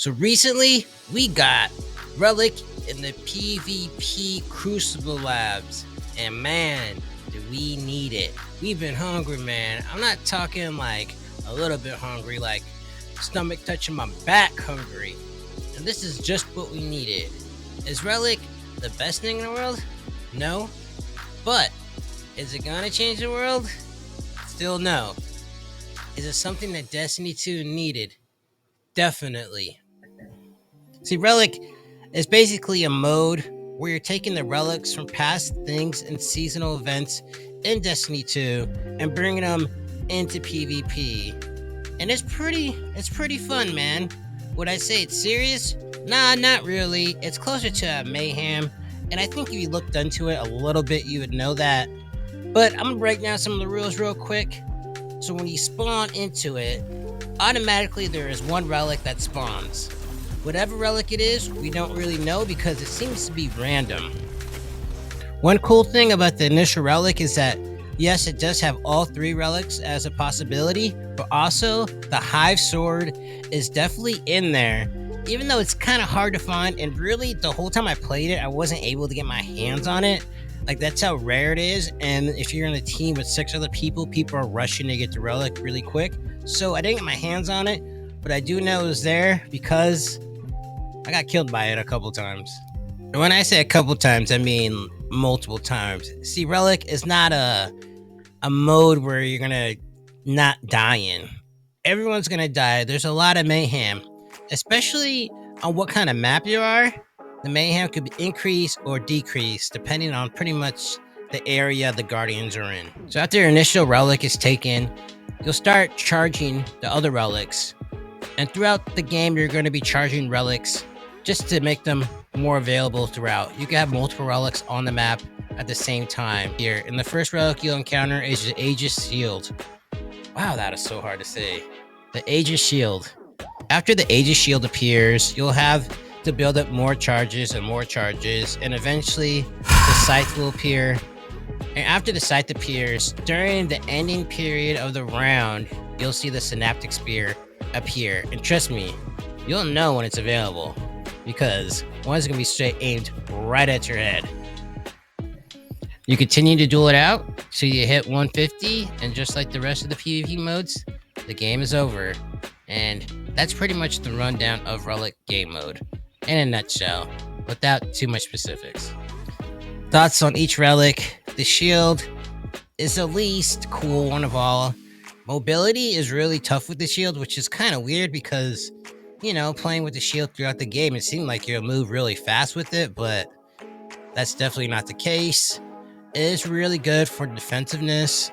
So recently, we got Relic in the PvP Crucible Labs. And man, do we need it. We've been hungry, man. I'm not talking like a little bit hungry, like stomach touching my back hungry. And this is just what we needed. Is Relic the best thing in the world? No. But is it gonna change the world? Still no. Is it something that Destiny 2 needed? Definitely. See, Relic is basically a mode where you're taking the relics from past things and seasonal events in Destiny 2 and bringing them into PvP. And it's pretty fun, man. Would I say it's serious? Nah, not really. It's closer to a mayhem, and I think if you looked into it a little bit, you would know that. But I'm gonna break down some of the rules real quick. So when you spawn into it, automatically there is one relic that spawns. Whatever relic it is, we don't really know because it seems to be random. One cool thing about the initial relic is that, yes, it does have all three relics as a possibility, but also the Hive Sword is definitely in there, even though it's kind of hard to find. And really, the whole time I played it, I wasn't able to get my hands on it. Like, that's how rare it is. And if you're in a team with 6 other people, people are rushing to get the relic really quick. So I didn't get my hands on it, but I do know it was there because I got killed by it a couple times. And when I say a couple times, I mean multiple times. See, Relic is not a mode where you're gonna not die in. Everyone's gonna die. There's a lot of mayhem, especially on what kind of map you are. The mayhem could be increased or decreased depending on pretty much the area the Guardians are in. So after your initial relic is taken, you'll start charging the other relics. And throughout the game, you're going to be charging relics just to make them more available throughout. You can have multiple relics on the map at the same time. Here, and the first relic you'll encounter is the Aegis Shield. Wow, that is so hard to say. The Aegis Shield. After the Aegis Shield appears, you'll have to build up more charges, and eventually the Scythe will appear. And after the Scythe appears, during the ending period of the round, you'll see the Synaptic Spear appear. And trust me, you'll know when it's available, because one's gonna be straight aimed right at your head. You continue to duel it out so you hit 150, and just like the rest of the PvP modes, the game is over. And that's pretty much the rundown of Relic game mode in a nutshell, without too much specifics. Thoughts on each relic. The shield is the least cool one of all. Mobility is really tough with the shield, which is kind of weird because, playing with the shield throughout the game, it seemed like you'll move really fast with it, but that's definitely not the case. It is really good for defensiveness.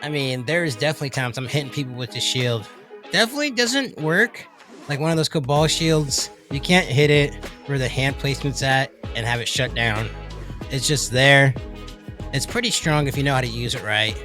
I mean, there is definitely times I'm hitting people with the shield. Definitely doesn't work like one of those Cabal shields. You can't hit it where the hand placement's at and have it shut down. It's just there. It's pretty strong if you know how to use it right.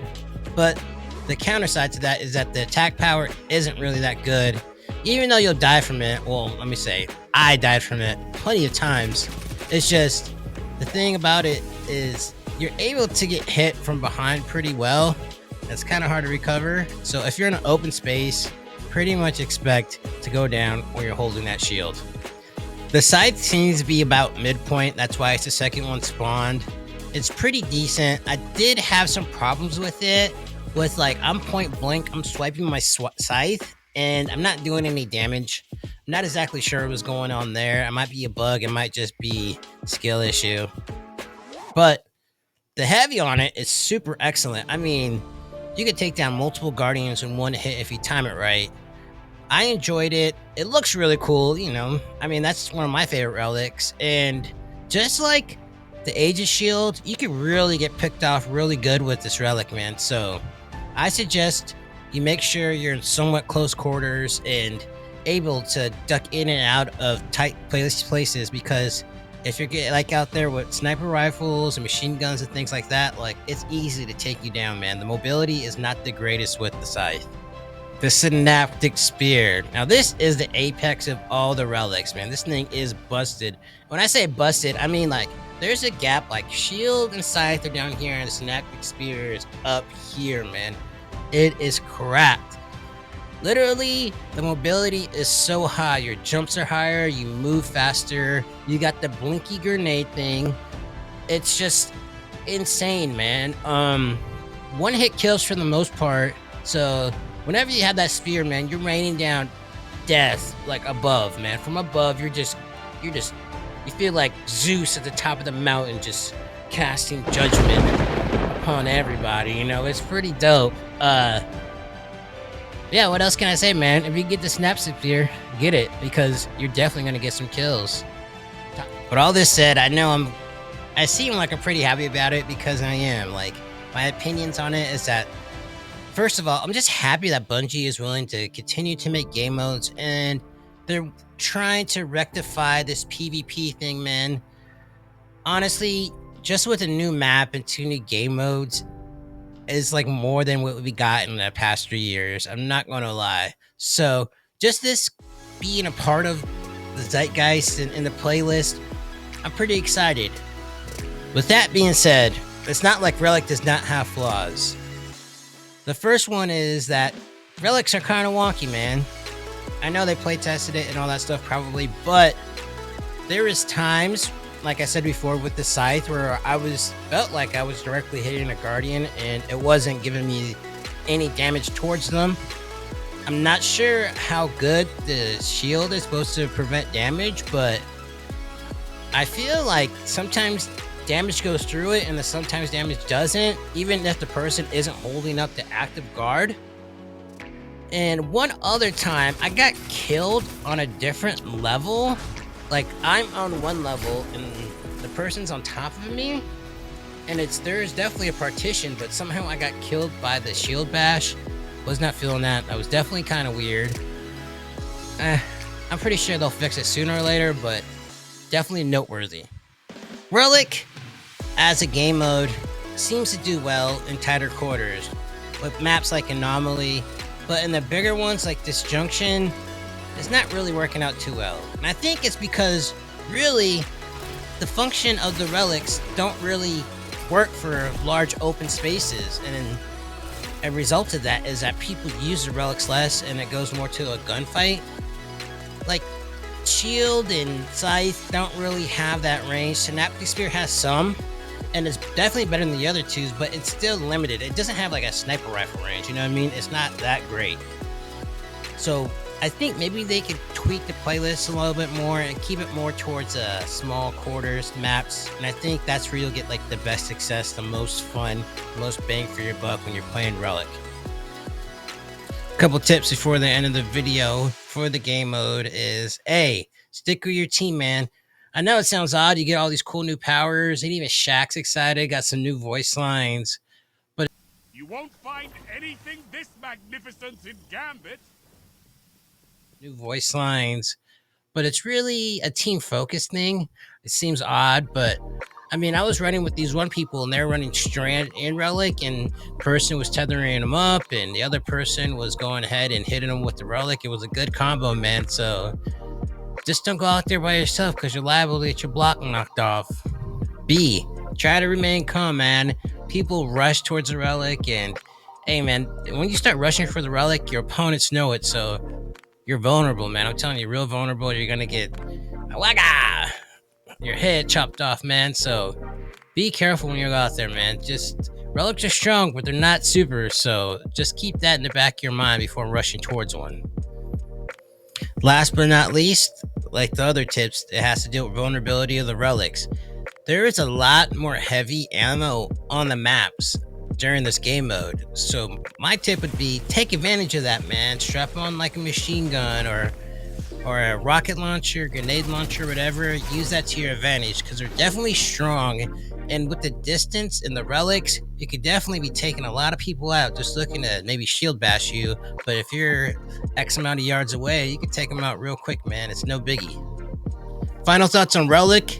But the counter side to that is that the attack power isn't really that good. Even though you'll die from it, well, let me say, I died from it plenty of times. It's just, the thing about it is you're able to get hit from behind pretty well. It's kind of hard to recover. So if you're in an open space, pretty much expect to go down when you're holding that shield. The Scythe seems to be about midpoint. That's why it's the second one spawned. It's pretty decent. I did have some problems with it. With I'm point blank, I'm swiping my Scythe, and I'm not doing any damage. I'm not exactly sure what was going on there. It might be a bug. It might just be a skill issue. But the heavy on it is super excellent. I mean, you could take down multiple Guardians in one hit if you time it right. I enjoyed it. It looks really cool, I mean, that's one of my favorite relics. And just like the Aegis Shield, you can really get picked off really good with this relic, man. So I suggest you make sure you're in somewhat close quarters and able to duck in and out of tight places, because if you're out there with sniper rifles and machine guns and things like that, it's easy to take you down, man. The mobility is not the greatest with the Scythe. The Synaptic Spear. Now, this is the apex of all the relics, man. This thing is busted. When I say busted, I mean there's a gap. Shield and Scythe are down here, and the Synaptic Spear is up here, man. It is cracked. Literally, the mobility is so high. Your jumps are higher, you move faster, you got the blinky grenade thing. It's just insane, man. One hit kills for the most part. So whenever you have that spear, man, you're raining down death like above, man. From above, you feel like Zeus at the top of the mountain, just casting judgment upon everybody. You know, it's pretty dope. Yeah, what else can I say, man? If you get the snap spear, get it, because you're definitely gonna get some kills. But all this said, I seem like I'm pretty happy about it, because I am. Like, my opinions on it is that, first of all, I'm just happy that Bungie is willing to continue to make game modes, and they're trying to rectify this PvP thing, man. Honestly, just with a new map and 2 new game modes is like more than what we got in the past 3 years. I'm not gonna lie. So just this being a part of the zeitgeist and in the playlist, I'm pretty excited. With that being said, it's not like Relic does not have flaws. The first one is that relics are kind of wonky, man. I know they play tested it and all that stuff probably, but there is times, like I said before, with the scythe where felt like I was directly hitting a guardian and it wasn't giving me any damage towards them. I'm not sure how good the shield is supposed to prevent damage, but I feel like sometimes damage goes through it and sometimes damage doesn't, even if the person isn't holding up the active guard. And one other time, I got killed on a different level. Like, I'm on one level and the person's on top of me, and there's definitely a partition, but somehow I got killed by the shield bash. Was not feeling that. That was definitely kind of weird. I'm pretty sure they'll fix it sooner or later, but definitely noteworthy. Relic, as a game mode, seems to do well in tighter quarters, with maps like Anomaly, but in the bigger ones like Disjunction, it's not really working out too well. And I think it's because, really, the function of the relics don't really work for large open spaces, and a result of that is that people use the relics less and it goes more to a gunfight. Like, shield and scythe don't really have that range. Synaptic Spear has some, and it's definitely better than the other twos, but it's still limited. It doesn't have like a sniper rifle range, you know what I mean? It's not that great. So I think maybe they could tweak the playlist a little bit more and keep it more towards small quarters maps, and I think that's where you'll get like the best success, the most fun, the most bang for your buck when you're playing Relic. A couple tips before the end of the video for the game mode is, A, stick with your team, man. I know it sounds odd, you get all these cool new powers, and even Shaq's excited, got some new voice lines, but you won't find anything this magnificent in Gambit. New voice lines, but it's really a team focused thing. It seems odd, but I mean, I was running with these one people and they're running Strand and Relic, and person was tethering them up and the other person was going ahead and hitting them with the Relic. It was a good combo, man. So just don't go out there by yourself, because you're liable to get your block knocked off. B, try to remain calm, man. People rush towards the Relic, and hey, man, when you start rushing for the Relic, your opponents know it, so you're vulnerable, man. I'm telling you, real vulnerable. You're gonna get your head chopped off, man. So be careful when you go out there, man. Just relics are strong, but they're not super. So just keep that in the back of your mind before rushing towards one. Last but not least, like the other tips, it has to deal with vulnerability of the relics. There is a lot more heavy ammo on the maps during this game mode, so my tip would be take advantage of that, man. Strap on like a machine gun or a rocket launcher, grenade launcher, whatever. Use that to your advantage, because they're definitely strong, and with the distance and the relics, you could definitely be taking a lot of people out just looking to maybe shield bash you. But if you're X amount of yards away, you can take them out real quick, man. It's no biggie. Final thoughts on Relic.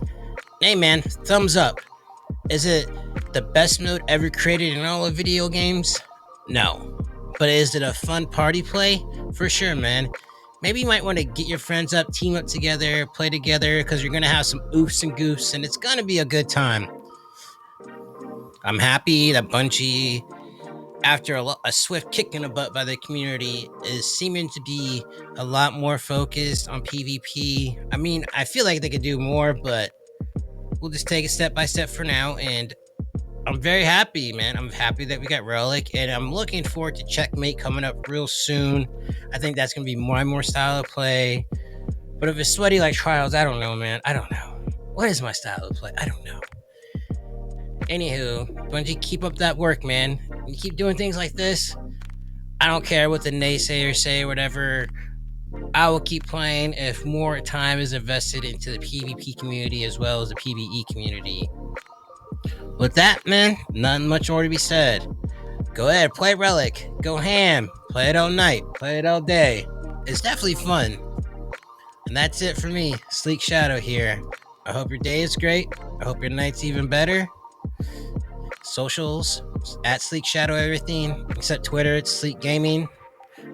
Hey, man, thumbs up. Is it the best mode ever created in all of video games? No. But is it a fun party play? For sure, man. Maybe you might want to get your friends up, team up together, play together, because you're going to have some oofs and goofs, and it's going to be a good time. I'm happy that Bungie after a swift kick in the butt by the community, is seeming to be a lot more focused on PvP. I mean, I feel like they could do more, but we'll just take it step by step for now. And I'm very happy, man. I'm happy that we got Relic, and I'm looking forward to Checkmate coming up real soon. I think that's gonna be more and more style of play. But if it's sweaty like Trials, I don't know, man. I don't know. What is my style of play? I don't know. Anywho, Bungie, keep up that work, man. You keep doing things like this. I don't care what the naysayers say or whatever. I will keep playing if more time is invested into the PvP community as well as the PvE community. With that, man, nothing much more to be said. Go ahead, play Relic. Go ham. Play it all night. Play it all day. It's definitely fun. And that's it for me, Sleek Shadow here. I hope your day is great. I hope your night's even better. Socials, at Sleek Shadow everything, except Twitter, it's Sleek Gaming.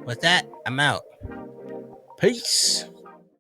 With that, I'm out. Peace.